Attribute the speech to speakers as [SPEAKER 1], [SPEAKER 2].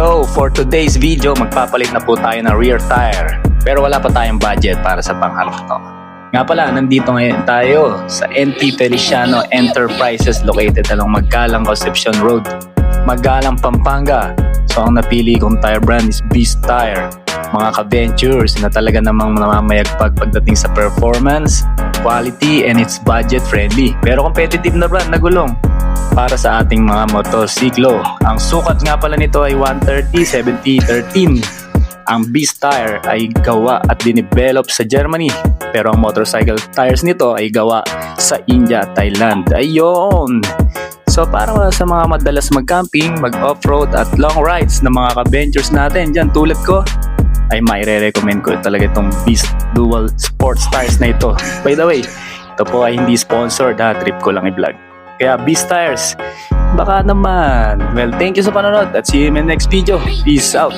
[SPEAKER 1] So, for today's video, magpapalit na po tayo ng rear tire. Pero wala pa tayong budget para sa pangharap to. Nga pala, nandito ngayon tayo sa NT Feliciano Enterprises located along Magalang Concepcion Road, Magalang, Pampanga. So, ang napili kong tire brand is Beast Tire. Mga ka-ventures na talaga namang namamayagpag pagdating sa performance, quality, and it's budget friendly. Pero competitive na brand na gulong para sa ating mga motorsiklo. Ang sukat nga pala nito ay 130/70/13. Ang Beast Tire ay gawa at dinevelop sa Germany, pero ang motorcycle tires nito ay gawa sa India, Thailand. Ayun! So para sa mga madalas mag-camping, mag-off-road at long rides na mga ka-ventures natin dyan tulad ko, ay maire-recommend ko talaga itong Beast Dual Sports Tires na ito. By the way, ito po ay hindi sponsored ha, trip ko lang i-vlog. Kaya Beast Tires, baka naman. Well, thank you sa panonood at see you in the next video. Peace out!